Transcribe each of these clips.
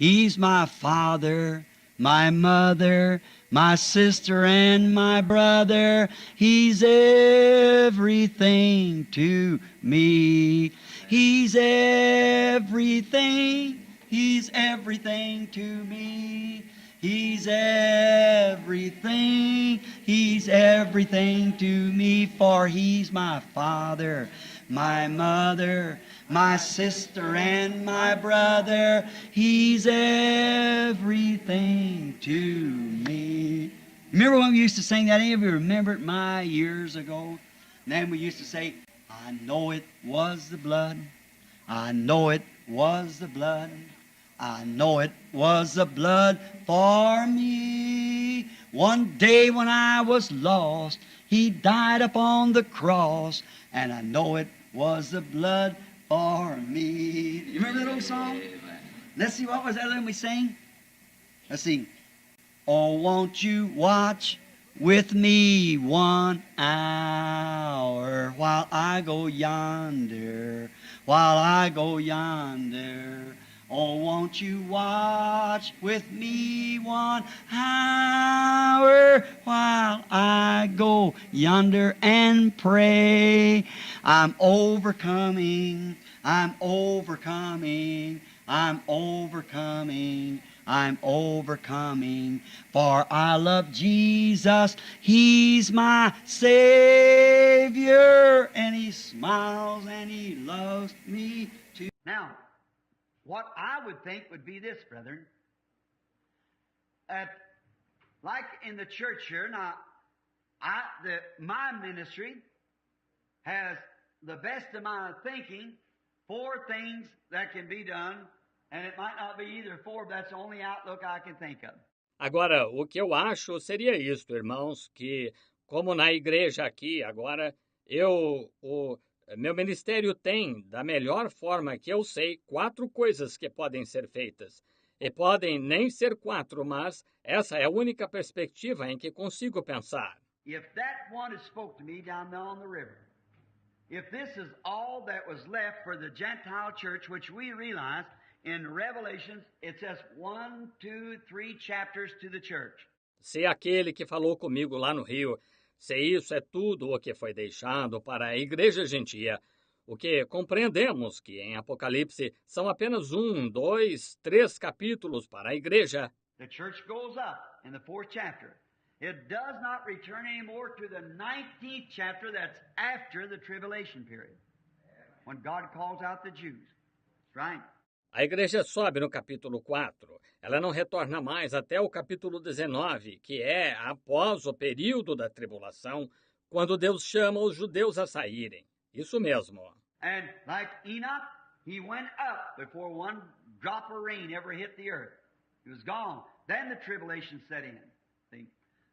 He's my father, my mother, my sister and my brother. He's everything to me. He's everything. He's everything to me. He's everything. He's everything to me, for He's my father, my mother, my sister and my brother. He's everything to me. Remember when we used to sing that? Any of you remember it my years ago? And then we used to say, I know it was the blood. I know it was the blood. I know it was the blood for me. One day when I was lost, He died upon the cross, and I know it was the blood for me. You remember that old song? Let's see, what was that one we sang? Let's see. Oh, won't you watch with me 1 hour while I go yonder, while I go yonder. Oh, won't you watch with me 1 hour while I go yonder and pray? I'm overcoming, I'm overcoming, I'm overcoming, I'm overcoming, for I love Jesus. He's my Savior, and He smiles and He loves me too. Now, what I would think would be this, brethren, like in the church here, now, my ministry has the best of my thinking 4 things that can be done, and it might not be either 4, but that's the only outlook I can think of. Agora, o que eu acho seria isto, irmãos, que como na igreja aqui, agora, meu ministério tem, da melhor forma que eu sei, 4 coisas que podem ser feitas. E podem nem ser 4, mas essa é a única perspectiva em que consigo pensar. If that one has spoke to me down there on the river, if this is all that was left for the Gentile church, which we realize in Revelations, it says 1, 2, 3 chapters to the church. Se aquele que falou comigo lá no Rio, se isso é tudo o que foi deixado para a igreja gentia, o que compreendemos que em Apocalipse são apenas 1, 2, 3 capítulos para a igreja. The church goes up in the 4th chapter. It does not return anymore to the 19th chapter that's after the tribulation period, when God calls out the Jews. That's right. A igreja sobe no capítulo 4. Ela não retorna mais até o capítulo 19, que é após o período da tribulação, quando Deus chama os judeus a saírem. Isso mesmo. And like Enoch, he went up before one drop of rain ever hit the earth. He was gone. Then the tribulation set in. See?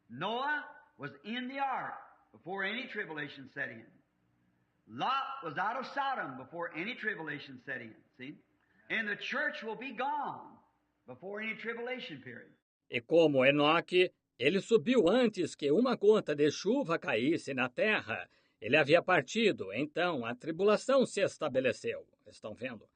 Noah was in the ark before any tribulation set in. Lot was out of Sodom before any tribulation set in. See? And the church will be gone before any tribulation period. E como Enoque, ele subiu antes que uma gota de chuva caísse na terra. Ele havia partido, então a tribulação se estabeleceu. Estão vendo?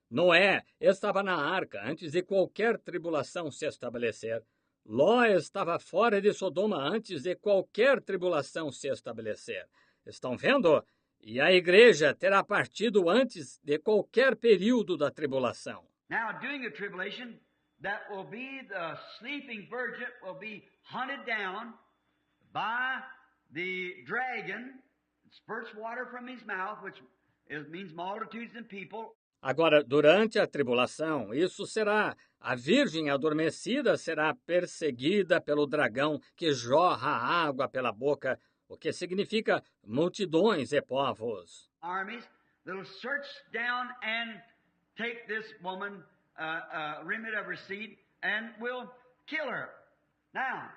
Noé estava na arca antes de qualquer tribulação se estabelecer. Ló estava fora de Sodoma antes de qualquer tribulação se estabelecer. Estão vendo? E a igreja terá partido antes de qualquer período da tribulação. Now, during the tribulation, that will be the sleeping virgin will be hunted down by the dragon, spurts water from his mouth, which means multitudes and people. Agora, durante a tribulação, isso será, a virgem adormecida será perseguida pelo dragão que jorra água pela boca, o que significa multidões e povos. Armies that'll search down and take this woman, remnant of her seed, and will kill her. Now,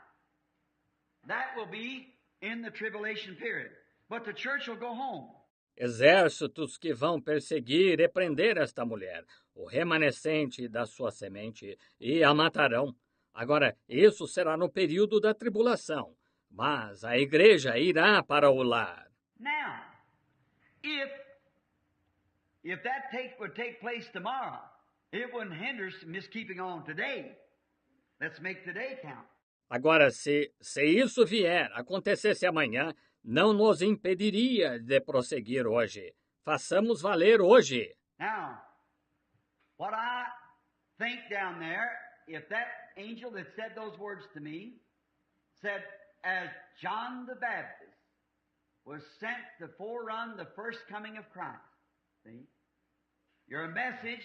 that will be in the tribulation period. But the church will go home. Exércitos que vão perseguir e prender esta mulher, o remanescente da sua semente, e a matarão. Agora, isso será no período da tribulação, mas a igreja irá para o lar. Now, if that would take place tomorrow, It wouldn't hinder us from just keeping on today. Let's make today count. Agora, se isso vier, acontecesse amanhã, não nos impediria de prosseguir hoje. Façamos valer hoje. Now, what I think down there, if that angel that said those words to me said, as John the Baptist was sent to forerun the first coming of Christ, see, your message,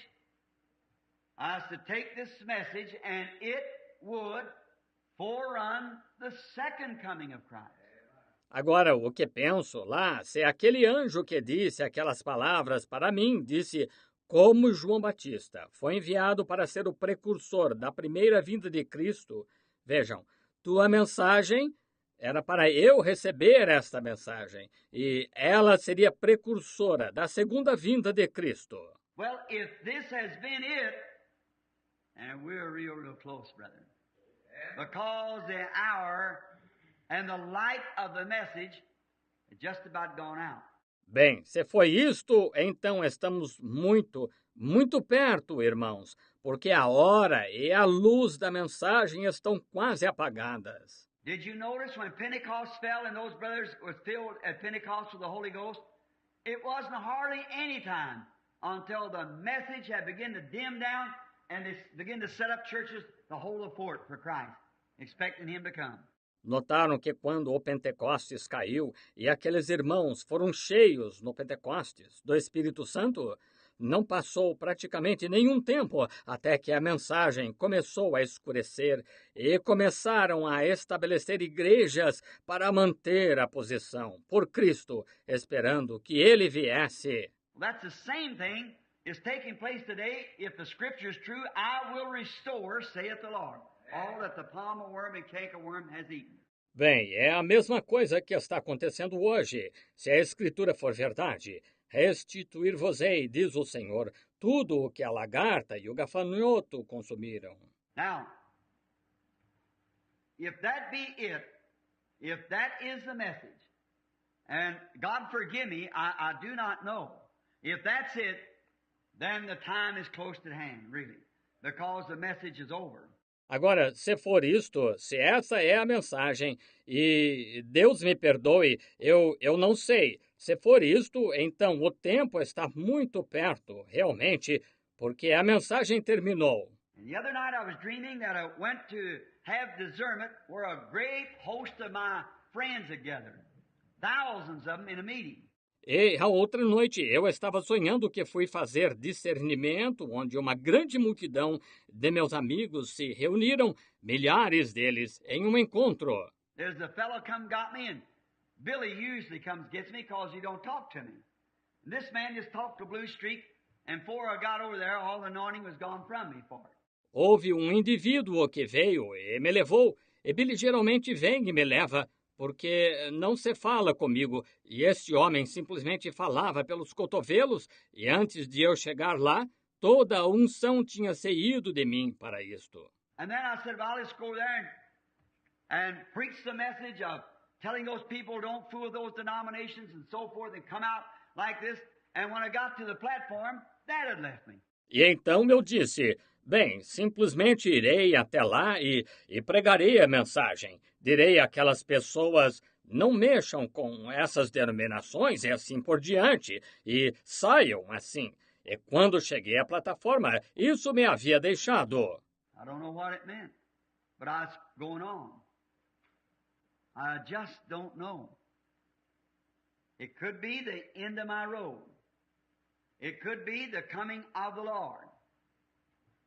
I was to take this message and it would forerun the second coming of Christ. Agora, o que penso lá, se aquele anjo que disse aquelas palavras para mim disse, como João Batista foi enviado para ser o precursor da primeira vinda de Cristo, vejam, tua mensagem era para eu receber esta mensagem, e ela seria precursora da segunda vinda de Cristo. Well, if this has been it, and we're real close, brethren, because the hour and the light of the message is just about gone out. Bem, se foi isto, então estamos muito, muito perto, irmãos, porque a hora e a luz da mensagem estão quase apagadas. Did you notice when Pentecost fell and those brothers were filled at Pentecost with the Holy Ghost? It wasn't hardly any time until the message had begun to dim down and they began to set up churches to hold the fort for Christ, expecting Him to come. Notaram que quando o Pentecostes caiu e aqueles irmãos foram cheios no Pentecostes do Espírito Santo, não passou praticamente nenhum tempo até que a mensagem começou a escurecer e começaram a estabelecer igrejas para manter a posição por Cristo, esperando que Ele viesse. Well, that's the same thing is taking place today. If the Scripture is true, I will restore, saith the Lord, all that the palmer worm and cankerworm has eaten. Bem, é a mesma coisa que está acontecendo hoje. Se a Escritura for verdade, restituir-vos-ei, diz o Senhor, tudo o que a lagarta e o gafanhoto consumiram. Now, if that be it, if that is the message, and God forgive me, I do not know. If that's it, then the time is close at hand, really, because the message is over. Agora, se for isto, se essa é a mensagem, e Deus me perdoe, eu não sei. Se for isto, então o tempo está muito perto, realmente, porque a mensagem terminou. And the other night I was dreaming that I went to have discernment where a great host of my friends had gathered, thousands of them in a meeting. E a outra noite eu estava sonhando que fui fazer discernimento, onde uma grande multidão de meus amigos se reuniram, milhares deles, em um encontro. There's a fellow come got me, and Billy usually comes gets me because he don't talk to me. And this man just talked to Blue Streak, and before I got over there, all the anointing was gone from me for it. Houve um indivíduo que veio e me levou, e Billy geralmente vem e me leva, porque não se fala comigo, e este homem simplesmente falava pelos cotovelos, e antes de eu chegar lá, toda a unção tinha saído de mim para isto. And then I said, well, I'll just go there and preach the message of telling those people don't fool those denominations and so forth and come out like this. And when I got to the platform, that had left me. E então eu disse, bem, simplesmente irei até lá e pregarei a mensagem. Direi àquelas pessoas, não mexam com essas denominações e assim por diante, e saiam assim. E quando cheguei à plataforma, isso me havia deixado. I don't know what it meant, but I was going on. I just don't know. It could be the end of my road. It could be the coming of the Lord.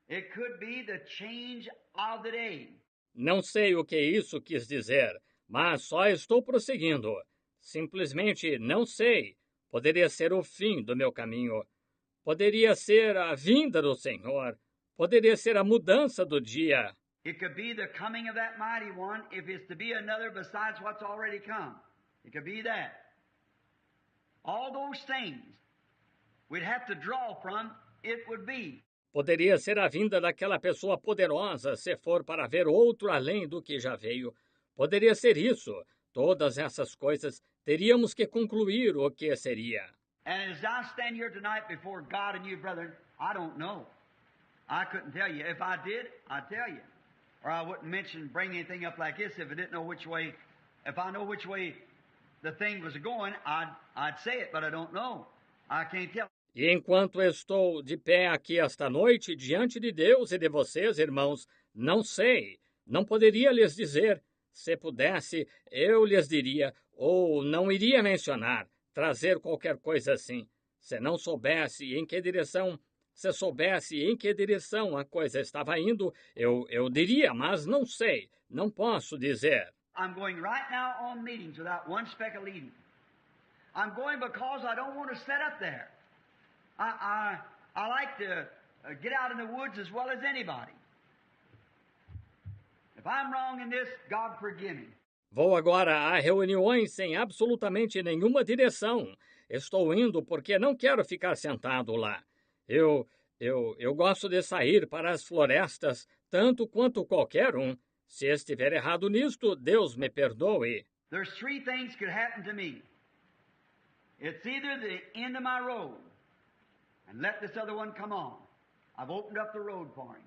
It could be the change of the day. Não sei o que isso quis dizer, mas só estou prosseguindo. Simplesmente não sei. Poderia ser o fim do meu caminho. Poderia ser a vinda do Senhor. Poderia ser a mudança do dia. It could be the coming of that mighty one if it's to be another besides what's already come. It could be that. All those things we'd have to draw from, it would be. Poderia ser a vinda daquela pessoa poderosa se for para ver outro além do que já veio. Poderia ser isso. Todas essas coisas teríamos que concluir o que seria. And as I stand here tonight before God and you, brethren, I don't know. I couldn't tell you. If I did, I'd tell you. Or I wouldn't bring anything up like this if I didn't know which way. If I know which way the thing was going, I'd say it, but I don't know. I can't tell. E enquanto estou de pé aqui esta noite, diante de Deus e de vocês, irmãos, não sei, não poderia lhes dizer. Se pudesse, eu lhes diria, ou não iria mencionar, trazer qualquer coisa assim. Se não soubesse em que direção, se soubesse em que direção a coisa estava indo, eu diria, mas não sei, não posso dizer. I'm going right now on meetings without one speck of leading. I'm going because I don't want to set up there. I like to get out in the woods as well as anybody. If I'm wrong in this, God forgive me. Vou agora a reuniões sem absolutamente nenhuma direção. Estou indo porque não quero ficar sentado lá. Eu gosto de sair para as florestas tanto quanto qualquer um. Se estiver errado nisto, Deus me perdoe. There's three things could happen to me. It's either the end of my road and let this other one come on. I've opened up the road for him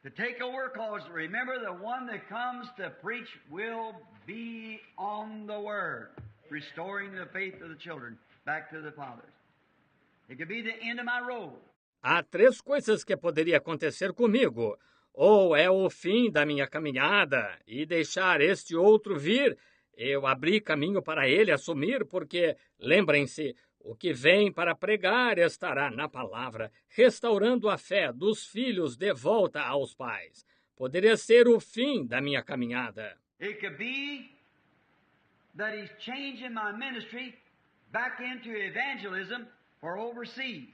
to take over, because remember, the one that comes to preach will be on the Word, restoring the faith of the children back to the fathers. It could be the end of my road. Há três coisas que poderia acontecer comigo. Ou é o fim da minha caminhada e deixar este outro vir, eu abri caminho para ele assumir, porque, lembrem-se, o que vem para pregar estará na palavra, restaurando a fé dos filhos de volta aos pais. Poderia ser o fim da minha caminhada. It could be that he's changing my ministry back into evangelism for overseas.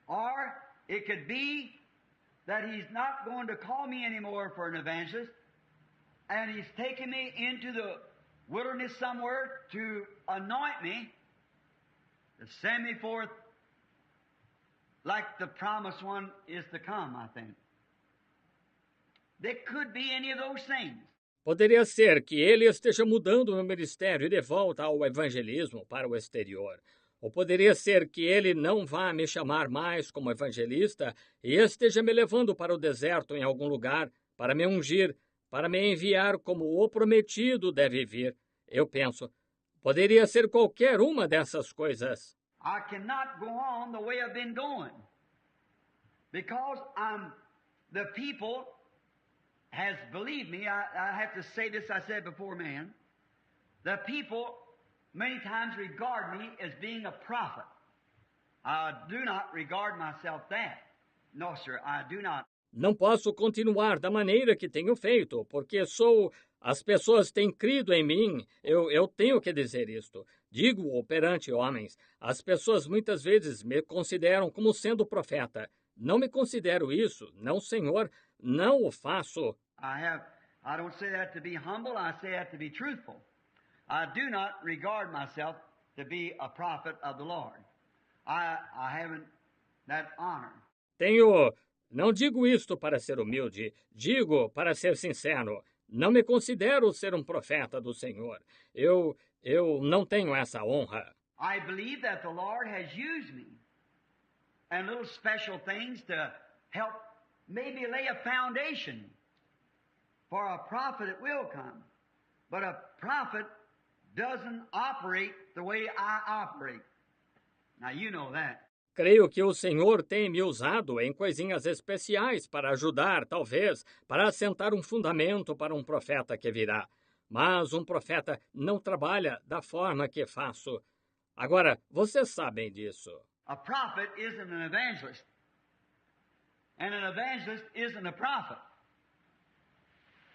Or it could be that he's not going to call me anymore for an evangelist, and he's taking me into the wilderness somewhere to anoint me, to send me forth like the promised one is to come, I think. There could be any of those things. Poderia ser que ele esteja mudando meu ministério de volta ao evangelismo para o exterior. Ou poderia ser que ele não vá me chamar mais como evangelista e esteja me levando para o deserto em algum lugar para me ungir, para me enviar como o prometido deve vir. Eu penso, poderia ser qualquer uma dessas coisas. I cannot go on the way I've been going, because the people has believed me. I have to say this, I said before, man. The people many times regard me as being a prophet. I do not regard myself that. No, sir, I do not. Não posso continuar da maneira que tenho feito, porque as pessoas têm crido em mim. Eu tenho que dizer isto. Digo-o perante homens. As pessoas muitas vezes me consideram como sendo profeta. Não me considero isso. Não, Senhor, não o faço. I don't say that to be humble. I say that to be truthful. I do not regard myself to be a prophet of the Lord. I haven't that honor. Não digo isto para ser humilde, digo para ser sincero. Não me considero ser um profeta do Senhor. Eu não tenho essa honra. I believe that the Lord has used me and little special things to help maybe lay a foundation for a prophet that will come. But a prophet doesn't operate the way I operate. Now you know that. Creio que o Senhor tem me usado em coisinhas especiais para ajudar, talvez, para assentar um fundamento para um profeta que virá. Mas um profeta não trabalha da forma que faço. Agora, vocês sabem disso. A prophet isn't an evangelist. And an evangelist isn't a prophet.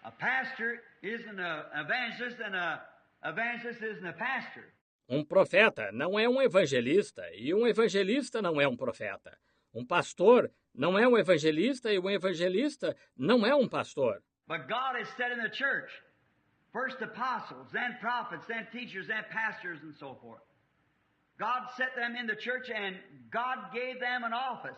A pastor isn't an evangelist, and an evangelist isn't a pastor. Um profeta não é um evangelista, e um evangelista não é um profeta. Um pastor não é um evangelista, e um evangelista não é um pastor. But God has set in the church first apostles, then prophets, then teachers, then pastors, and so forth. God set them in the church, and God gave them an office.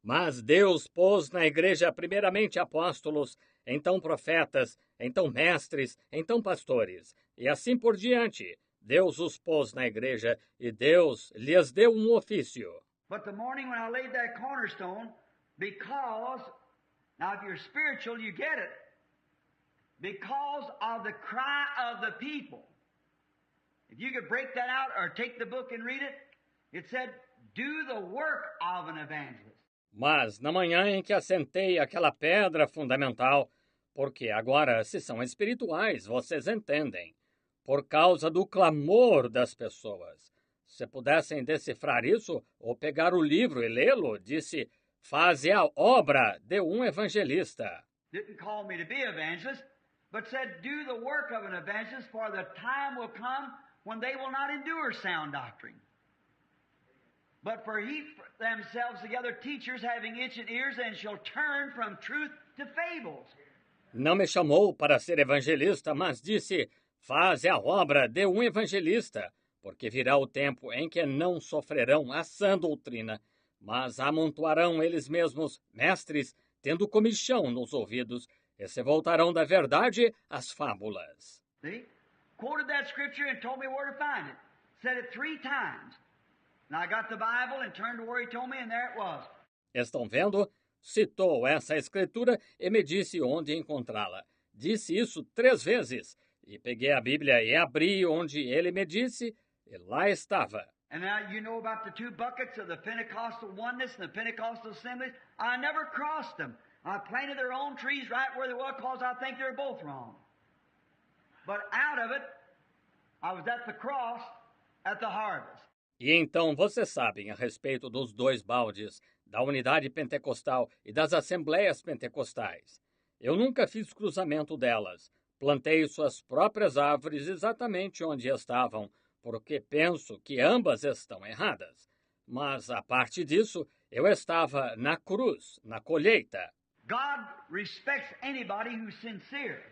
Mas Deus pôs na igreja primeiramente apóstolos, então profetas, então mestres, então pastores, e assim por diante. Deus os pôs na igreja e Deus lhes deu um ofício. But the morning when I laid that cornerstone, because, now if you're spiritual, you get it, because of the cry of the people. If you could break that out or take the book and read it, it said, do the work of an evangelist. Mas na manhã em que assentei aquela pedra fundamental, porque agora, se são espirituais, vocês entendem, por causa do clamor das pessoas. Se pudessem decifrar isso ou pegar o livro e lê-lo, disse, faze a obra de evangelista. Didn't call me to be evangelist, but said, do the work of an evangelist, for the time will come when they will not endure sound doctrine. But for heap themselves together teachers having itching ears, and shall turn from truth to fables. Não me chamou para ser evangelista, mas disse, faze a obra de evangelista, porque virá o tempo em que não sofrerão a sã doutrina, mas amontoarão eles mesmos mestres, tendo comichão nos ouvidos, e se voltarão da verdade às fábulas. See? Quoted that scripture and told me where to find it. Said it 3 times. And I got the Bible and turned to where he told me, and there it was. Estão vendo? Citou essa escritura e me disse onde encontrá-la. Disse isso 3 vezes. E peguei a Bíblia e abri onde ele me disse, e lá estava. And now you know about the 2 buckets of the Pentecostal oneness and the Pentecostal assemblies. I never crossed them. I planted their own trees right where they were because I think they're both wrong. But out of it, I was at the cross at the harvest. E então vocês sabem a respeito dos 2 baldes, da unidade pentecostal e das assembleias pentecostais. Eu nunca fiz cruzamento delas. Plantei suas próprias árvores exatamente onde estavam, porque penso que ambas estão erradas. Mas, a parte disso, eu estava na cruz, na colheita. God respects anybody who's sincere.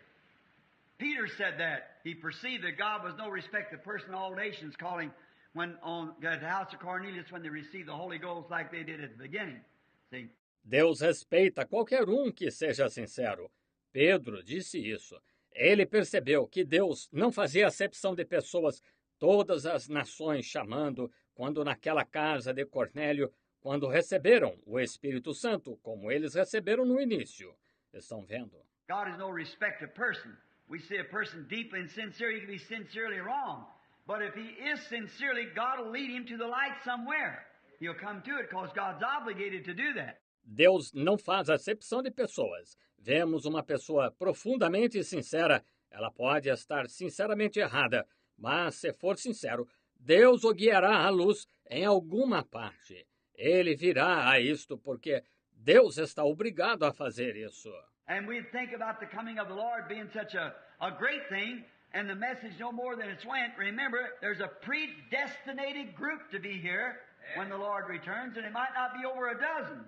Peter said that. He perceived that God was no respect of person, all nations, calling when on the house of Cornelius when they received the Holy Ghost like they did at the beginning. See? Deus respeita qualquer um que seja sincero. Pedro disse isso. Ele percebeu que Deus não fazia acepção de pessoas, todas as nações chamando, quando naquela casa de Cornélio, quando receberam o Espírito Santo, como eles receberam no início. Estão vendo? God is no respect of person. We see a person deeply and sincere, he can be sincerely wrong. But if he is sincerely, God will lead him to the light somewhere. He'll come to it because God's obligated to do that. Deus não faz acepção de pessoas. Vemos uma pessoa profundamente sincera, ela pode estar sinceramente errada, mas se for sincero, Deus o guiará à luz em alguma parte. Ele virá a isto porque Deus está obrigado a fazer isso. And we think about the coming of the Lord being such a great thing, and the message no more than it's went. Remember, there's a predestinated group to be here when the Lord returns, and it might not be over a dozen.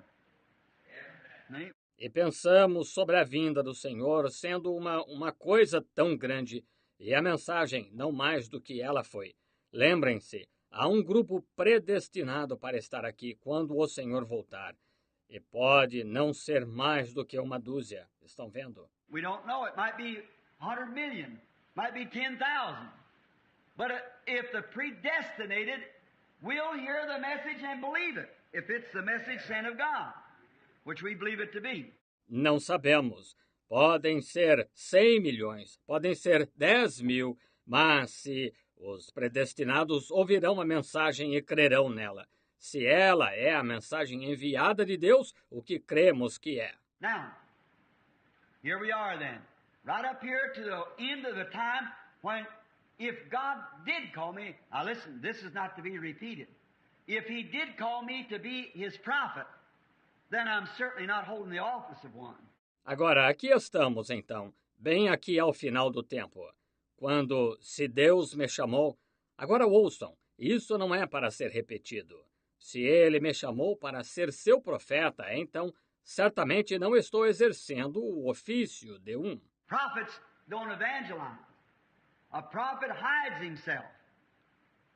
E pensamos sobre a vinda do Senhor sendo uma coisa tão grande, e a mensagem não mais do que ela foi. Lembrem-se, há um grupo predestinado para estar aqui quando o Senhor voltar. E pode não ser mais do que uma dúzia. Estão vendo? We don't know. It might be 100 million, might be 10,000. But if the predestinated will hear the message and believe it, if it's the message sent of God, which we believe it to be. Não sabemos. Podem ser 100 milhões, podem ser 10 mil, mas se os predestinados ouvirão a mensagem e crerão nela. Se ela é a mensagem enviada de Deus, o que cremos que é. Now, here we are then. Right up here to the end of the time when if God did call me, now listen, this is not to be repeated. If He did call me to be His prophet, then I'm certainly not holding the office of one. Agora, aqui estamos, então, bem aqui ao final do tempo. Quando, se Deus me chamou, agora ouçam, isso não é para ser repetido. Se Ele me chamou para ser seu profeta, então, certamente não estou exercendo o ofício de um. Prophets don't evangelize. A prophet hides himself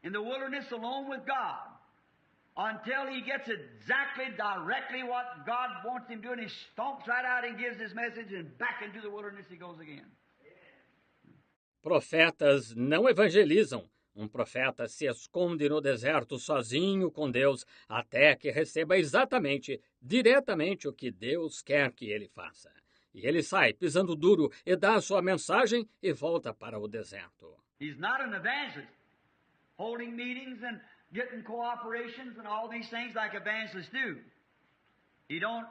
in the wilderness alone with God until he gets exactly directly what God wants him to do, and he stomps right out and gives his message, and back into the wilderness he goes again. Profetas não evangelizam. Um profeta se esconde no deserto sozinho com Deus até que receba exatamente, diretamente o que Deus quer que ele faça. E ele sai pisando duro e dá a sua mensagem e volta para o deserto. He's not an evangelist, holding meetings and getting cooperations and all these things like evangelists do. He don't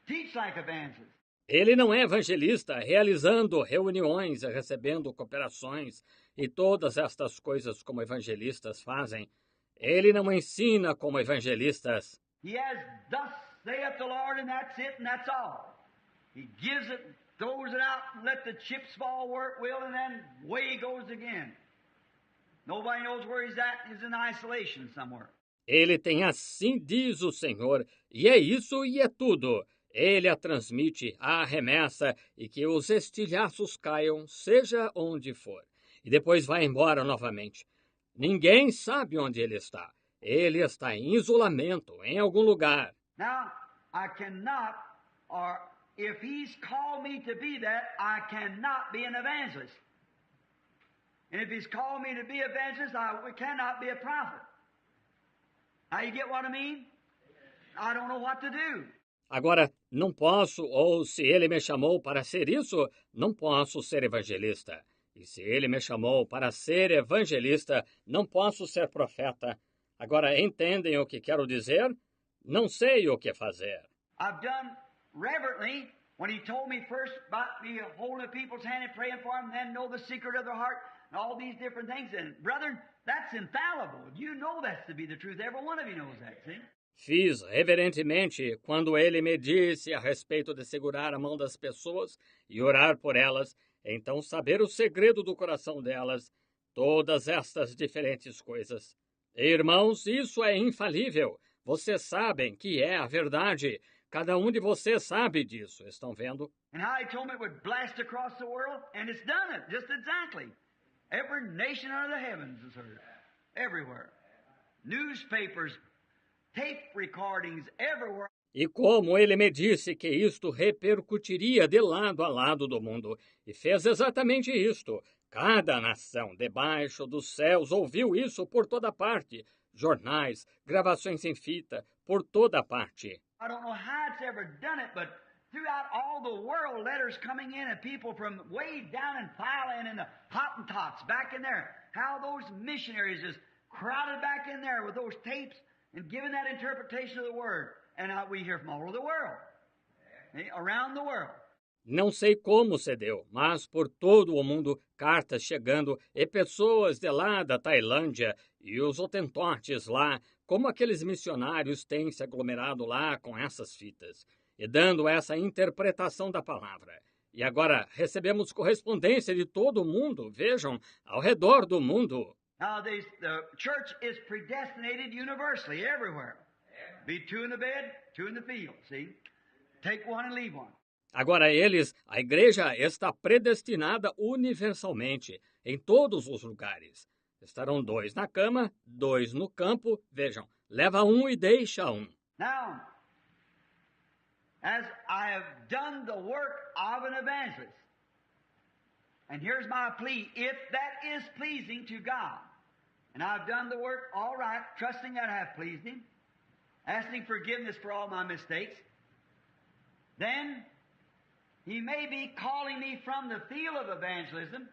teach like evangelists. Ele não é evangelista, realizando reuniões e recebendo cooperações e todas estas coisas como evangelistas fazem. Ele não ensina como evangelistas. He has thus saith the Lord, and that's it, and that's all. He gives it, throws it out, and let the chips fall where it will, and then away he goes again. Nobody knows where he's at. He's in isolation somewhere. Ele tem assim diz o Senhor, e é isso e é tudo. Ele a transmite, a arremessa e que os estilhaços caiam, seja onde for. E depois vai embora novamente. Ninguém sabe onde ele está. Ele está em isolamento, em algum lugar. Now, I cannot, or if he's called me to be that, I cannot be an evangelist. And if he's called me to be an evangelist, I cannot be a prophet. Now, you get what I mean? I don't know what to do. Agora, não posso, ou se ele me chamou para ser isso, não posso ser evangelista. E se ele me chamou para ser evangelista, não posso ser profeta. Agora, entendem o que quero dizer? Não sei o que fazer. I've done reverently when he told me first about me holding the people's hand and praying for them, then know the secret of their heart, and all these different things. And brethren, that's infallible. You know that's to be the truth. Every one of you knows that, see? Fiz reverentemente quando ele me disse a respeito de segurar a mão das pessoas e orar por elas, então saber o segredo do coração delas, todas estas diferentes coisas. Irmãos, isso é infalível. Vocês sabem que é a verdade. Cada um de vocês sabe disso, estão vendo? And how he told me it would blast across the world, and it's done it, just exactly. Every nation under the heavens has heard it. Everywhere. Newspapers, tape recordings, everywhere. E como ele me disse que isto repercutiria de lado a lado do mundo, e fez exatamente isto. Cada nação debaixo dos céus ouviu isso por toda parte. Jornais, gravações em fita, por toda parte. I don't know how it's ever done it, but throughout all the world, letters coming in and people from way down in Thailand and the Hottentots back in there, how those missionaries just crowded back in there with those tapes and giving that interpretation of the Word. And we hear from all over the world, around the world. Não sei como se deu, mas por todo o mundo, cartas chegando e pessoas de lá da Tailândia e os hotentotes lá, como aqueles missionários têm se aglomerado lá com essas fitas, e dando essa interpretação da palavra. E agora recebemos correspondência de todo o mundo, vejam, ao redor do mundo. Now, the church is predestinated universally, everywhere. Be two in the bed, two in the field, see? Take one and leave one. Agora a igreja está predestinada universalmente, em todos os lugares. Estarão 2 na cama, 2 no campo, vejam, leva um e deixa um. Now, as I have done the work of an evangelist, and here's my plea, if that is pleasing to God, and I've done the work all right, trusting that I have pleased Him, asking forgiveness for all my mistakes, then He may be calling me from the field of evangelism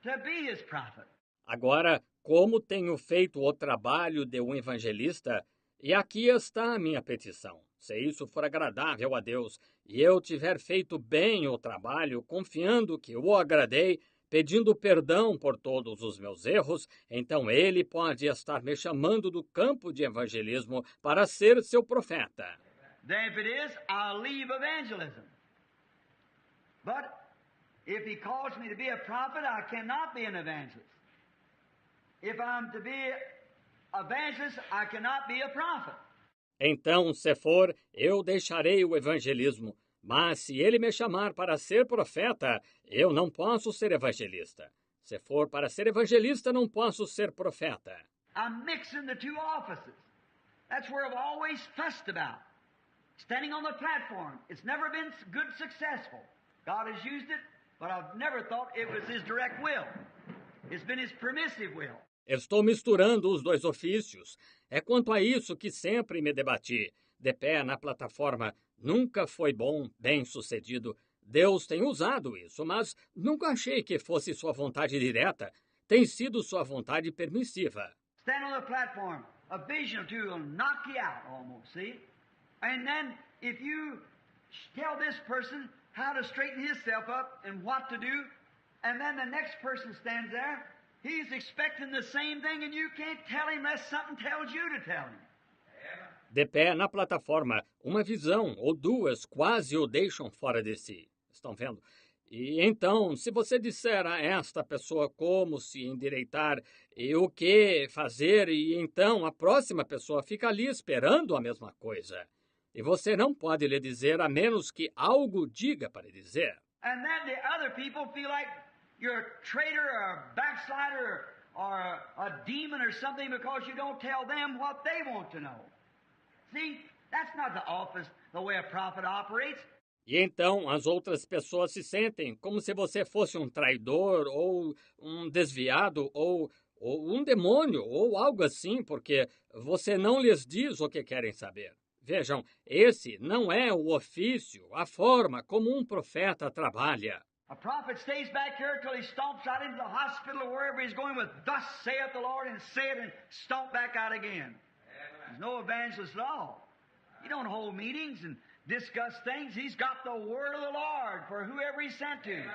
to be His prophet. Agora, como tenho feito o trabalho de um evangelista, e aqui está a minha petição. Se isso for agradável a Deus, e eu tiver feito bem o trabalho, confiando que o agradei, pedindo perdão por todos os meus erros, então ele pode estar me chamando do campo de evangelismo para ser seu profeta. Then if it is, I'll leave evangelism. But if He calls me to be a prophet, I cannot be an evangelist. If I'm to be an evangelist, I cannot be a prophet. Então, se for, eu deixarei o evangelismo. Mas se ele me chamar para ser profeta, eu não posso ser evangelista. Se for para ser evangelista, não posso ser profeta. I'm mixing the two offices. That's where I've always fussed about. Standing on the platform. It's never been good successful. God has used it, but I've never thought it was His direct will. It's been His permissive will. Estou misturando os dois ofícios. É quanto a isso que sempre me debati. De pé na plataforma, nunca foi bom, bem-sucedido. Deus tem usado isso, mas nunca achei que fosse sua vontade direta. Tem sido sua vontade permissiva. Stand on the platform. A vision or two will knock you out almost, see? And then if you tell this person how to straighten himself up and what to do, and then the next person stands there, he's expecting the same thing and you can't tell him unless something tells you to tell him. De pé na plataforma, uma visão ou duas quase o deixam fora de si. Estão vendo? E então, se você disser a esta pessoa como se endireitar e o que fazer, e então a próxima pessoa fica ali esperando a mesma coisa. E você não pode lhe dizer a menos que algo diga para dizer. And then the other people feel like you're a traitor or a backslider or a demon or something because you don't tell them what they want to know. See, that's not the office, the way a prophet operates. E então as outras pessoas se sentem como se você fosse um traidor ou um desviado ou um demônio ou algo assim, porque você não lhes diz o que querem saber. Vejam, esse não é o ofício, a forma como um profeta trabalha. A prophet stays back here till he stomps out into the hospital or wherever he's going with, "Thus saith the Lord," and say it and stomp back out again. There's no evangelist at all. He don't hold meetings and discuss things. He's got the word of the Lord for whoever he's sent to.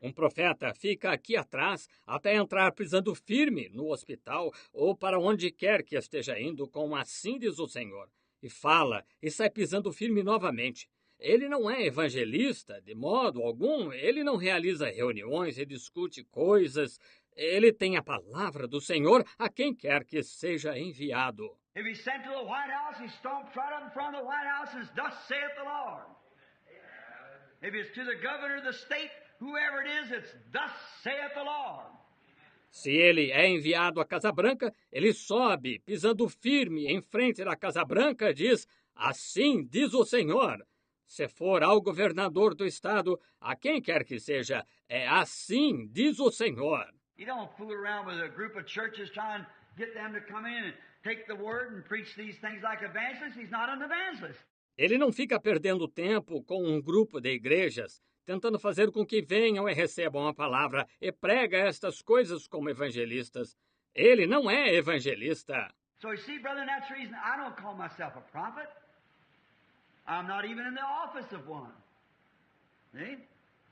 Um profeta fica aqui atrás até entrar pisando firme no hospital ou para onde quer que esteja indo com "assim diz o Senhor", e fala e sai pisando firme novamente. Ele não é evangelista de modo algum, ele não realiza reuniões e discute coisas. Ele tem a palavra do Senhor a quem quer que seja enviado. If he's sent to the White House, he stomps right up in front of the White House and says, "Thus saith the Lord." If it's to the governor of the state, whoever it is, it's "Thus saith the Lord." Se ele é enviado à Casa Branca, ele sobe, pisando firme em frente da Casa Branca, diz: "Assim diz o Senhor." Se for ao governador do estado, a quem quer que seja, é "assim diz o Senhor." You don't fool around with a group of churches trying to get them to come in and take the word and preach these things like evangelists. He's not an evangelist. Ele não fica perdendo tempo com um grupo de igrejas, tentando fazer com que venham e recebam a palavra e prega estas coisas como evangelistas. Ele não é evangelista. So you see, brother, and that's the reason I don't call myself a prophet. I'm not even in the office of one. See?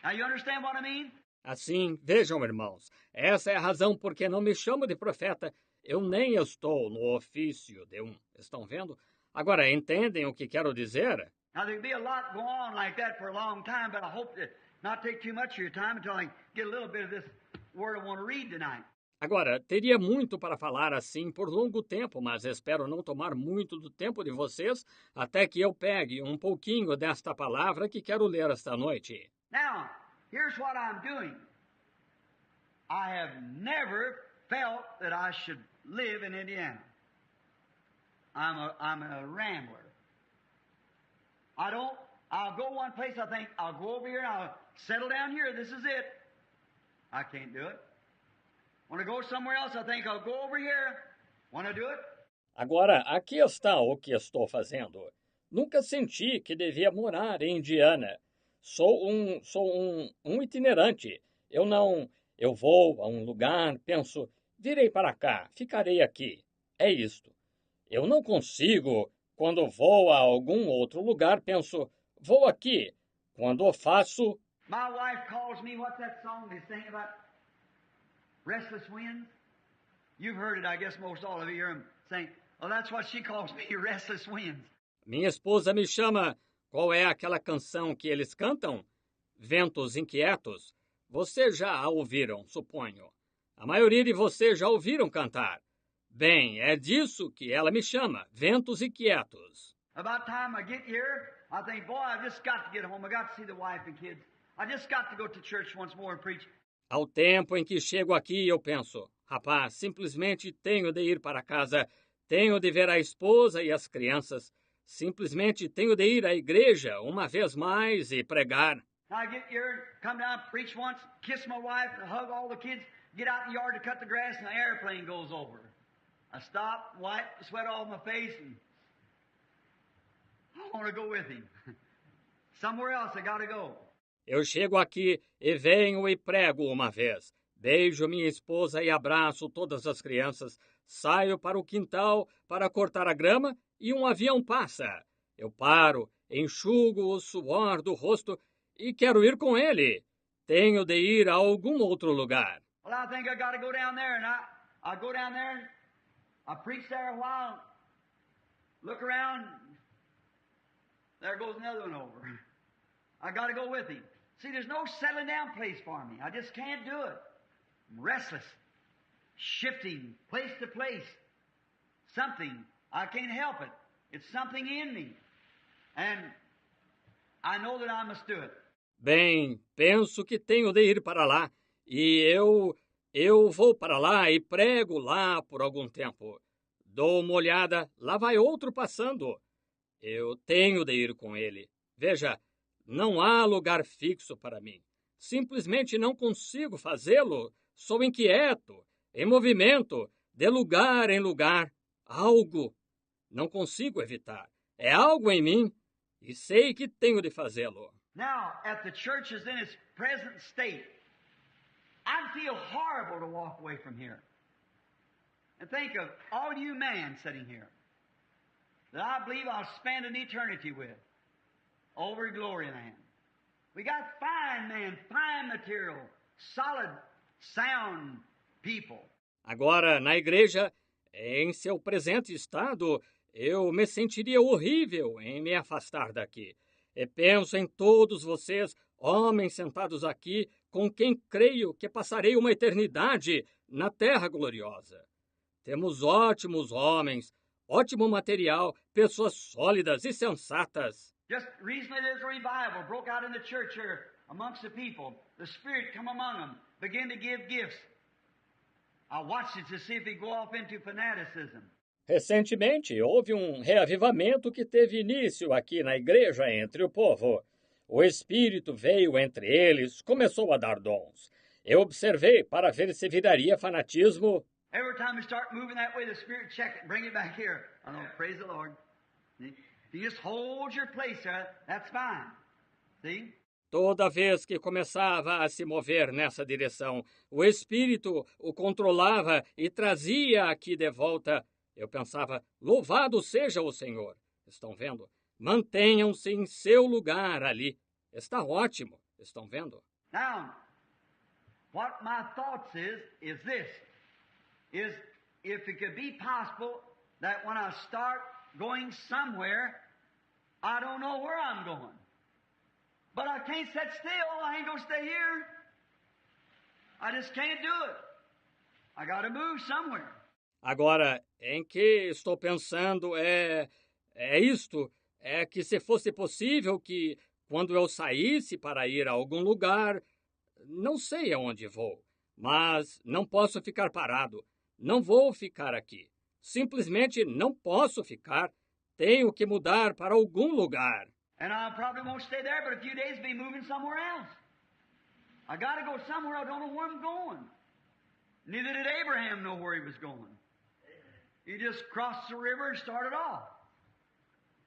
Now you understand what I mean? Assim, vejam, irmãos, essa é a razão por que não me chamo de profeta. Eu nem estou no ofício de um. Estão vendo? Agora, entendem o que quero dizer? Now there'll be a lot go on like that for a long time, but I hope to not take too much of your time until I get a little bit of this word I want to read tonight. Agora, teria muito para falar assim por longo tempo, mas espero não tomar muito do tempo de vocês até que eu pegue um pouquinho desta palavra que quero ler esta noite. Now, here's what I'm doing. I have never felt that I should live in Indiana. I'm a rambler. I'll go one place, I think, I'll go over here and I'll settle down here, this is it. I can't do it. Want to go somewhere else, I think I'll go over here. Want to do it? Agora, aqui está o que estou fazendo. Nunca senti que devia morar em Indiana. Sou um itinerante. Eu vou a um lugar, penso, virei para cá, ficarei aqui. É isto. Eu não consigo, quando vou a algum outro lugar, penso, vou aqui. Quando o faço, My wife calls me, what's that song they sing about? Restless Winds? You've heard it, I guess most all of you hear them saying, well, that's what she calls me, Restless Winds. minha esposa me chama. Qual é aquela canção que eles cantam? Ventos Inquietos. Vocês já a ouviram, suponho. A maioria de vocês já ouviram cantar. Bem, é disso que ela me chama, Ventos Inquietos. About time I get here, I think, boy, I've just got to get home. I got to see the wife and kids. I just got to go to church once more and preach. Ao tempo em que chego aqui, eu penso, rapaz, simplesmente tenho de ir para casa, tenho de ver a esposa e as crianças, simplesmente tenho de ir à igreja uma vez mais e pregar. I get here, come down, preach once, kiss my wife, hug all the kids, get out in the yard to cut the grass and an airplane goes over. I stop, wipe the sweat off my face, and I want to go with him. Somewhere else I got to go. Eu chego aqui e venho e prego uma vez. Beijo minha esposa e abraço todas as crianças. Saio para o quintal para cortar a grama e um avião passa. Eu paro, enxugo o suor do rosto e quero ir com ele. Tenho de ir a algum outro lugar. Well, I think I got to go down there, and I go down there and I preach there a while, look around, there goes another one over. I got to go with him. See, there's no settling down place for me. I just can't do it. I'm restless, shifting place to place. Something, I can't help it. It's something in me. And I know that I must do it. Bem, penso que tenho de ir para lá. E eu vou para lá e prego lá por algum tempo. Dou uma olhada, lá vai outro passando. Eu tenho de ir com ele. Veja, não há lugar fixo para mim. Simplesmente não consigo fazê-lo. Sou inquieto, em movimento, de lugar em lugar. Algo. Não consigo evitar. É algo em mim e sei que tenho de fazê-lo. Now, if the church is in its present state, I'd feel horrible to walk away from here. And think of all you men sitting here that I believe I'll spend an eternity with over in Glory Land. We got fine men, fine material, solid, sound people. Agora, na igreja, em seu presente estado, eu me sentiria horrível em me afastar daqui. E penso em todos vocês, homens sentados aqui, com quem creio que passarei uma eternidade na terra gloriosa. Temos ótimos homens, ótimo material, pessoas sólidas e sensatas. Just recently there's a revival broke out in the church here amongst the people. The Spirit come among them, begin to give gifts. I watched it to see if he go off into fanaticism. Recentemente, houve um reavivamento que teve início aqui na igreja entre o povo. O Espírito veio entre eles, começou a dar dons. Eu observei para ver se viraria fanatismo. Every time you start moving that way, the Spirit check it, bring it back here. I know, praise the Lord. See? If you just hold your place there, that's fine. See? Toda vez que começava a se mover nessa direção, o Espírito o controlava e trazia aqui de volta. Eu pensava, louvado seja o Senhor. Estão vendo? Mantenham-se em seu lugar ali. Está ótimo. Estão vendo? Now, what my thoughts is this, is if it could be possible that when I start going somewhere, I don't know where I'm going. But I can't sit still. I ain't going to stay here. I just can't do it. I got to move somewhere. Agora, em que estou pensando é que se fosse possível que, quando eu saísse para ir a algum lugar, não sei aonde vou, mas não posso ficar parado. Não vou ficar aqui. Simplesmente não posso ficar. Tenho que mudar para algum lugar. And I probably won't stay there, but a few days be moving somewhere else. I got to go somewhere. I don't know where I'm going. Neither did Abraham know where he was going. He just crossed the river and started off.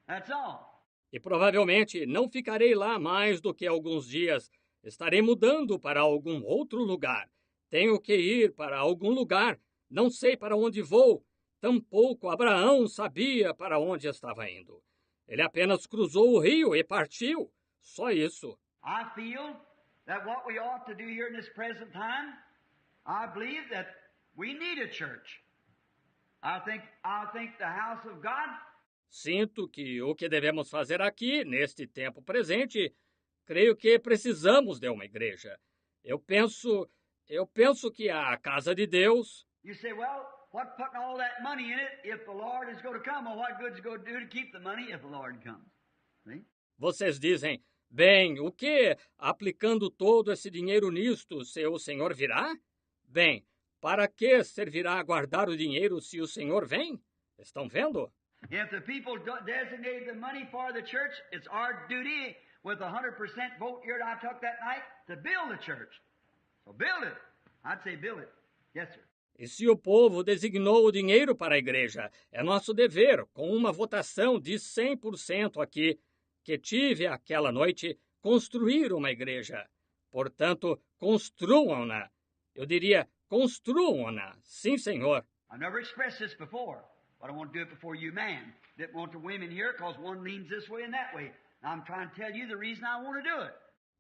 That's all. E provavelmente não ficarei lá mais do que alguns dias. Estarei mudando para algum outro lugar. Tenho que ir para algum lugar. Não sei para onde vou. Tampouco Abraão sabia para onde estava indo. Ele apenas cruzou o rio e partiu. Só isso. I feel that what we ought to do here in this present time, I believe that we need a church. I think the house of God. Sinto que o que devemos fazer aqui, neste tempo presente, creio que precisamos de uma igreja. Eu penso que a casa de Deus. You say, well, what putting all that money in it if the Lord is going to come? Well, what good is it going to do to keep the money if the Lord comes? See? Vocês dizem, bem, o que aplicando todo esse dinheiro nisto se o Senhor virá? Bem, para que servirá guardar o dinheiro se o Senhor vem? Estão vendo? If the people designate the money for the church, it's our duty with 100% vote here that I took that night to build the church. So build it. I'd say build it. Yes, sir. E se o povo designou o dinheiro para a igreja, é nosso dever, com uma votação de 100% aqui, que tive aquela noite, construir uma igreja. Portanto, construam-na. Eu diria, construam-na. Sim, senhor. I've never expressed this before, but I want to do it before you, man. Didn't want the women here because one leans this way and that way. Now I'm trying to tell you the reason I want to do it.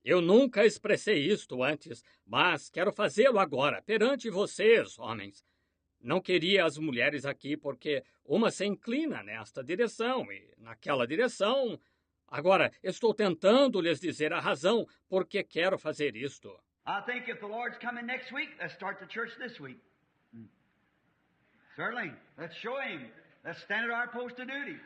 Eu nunca expressei isto antes, mas quero fazê-lo agora, perante vocês, homens. Não queria as mulheres aqui porque uma se inclina nesta direção e naquela direção. Agora, estou tentando lhes dizer a razão por que quero fazer isto. I think if the Lord's coming next week, let's start the church this week. Certainly. Let's show Him. Let's stand at our post of duty.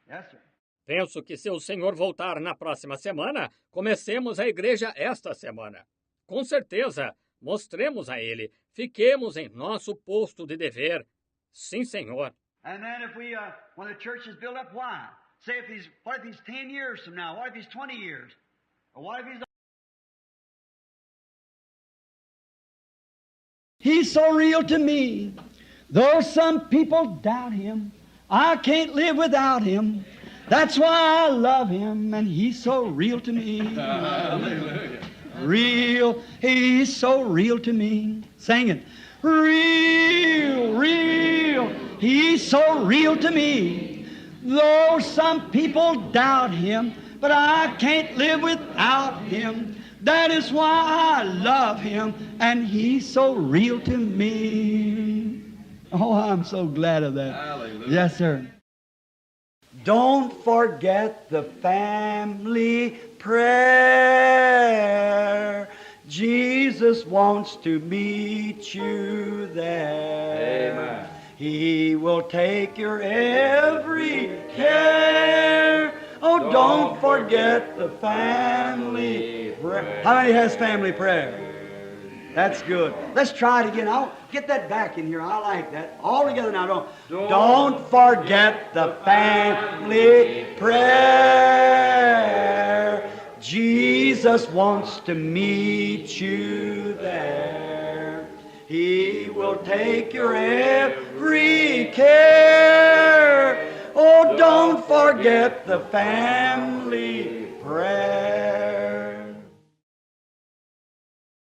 Yes, sir. Penso que se o Senhor voltar na próxima semana, comecemos a igreja esta semana. Com certeza, mostremos a Ele, fiquemos em nosso posto de dever. Sim, Senhor. And then if we, when the church is built up, why? Say what if he's 10 years from now? What if he's 20 years? Or what if he's... He's so real to me. Though some people doubt Him, I can't live without Him. That's why I love Him, and He's so real to me. Hallelujah. Real, He's so real to me. Sing it. Real, real, He's so real to me. Though some people doubt Him, but I can't live without Him. That is why I love Him, and He's so real to me. Oh, I'm so glad of that. Hallelujah. Yes, sir. Don't forget the family prayer. Jesus wants to meet you there. Amen. He will take your every care. Oh, don't forget the family prayer. How many has family prayer? That's good. Let's try it again. I'll get that back in here. I like that. All together now. Don't forget the family prayer. Jesus wants to meet you there. He will take your every care. Oh, don't forget the family prayer.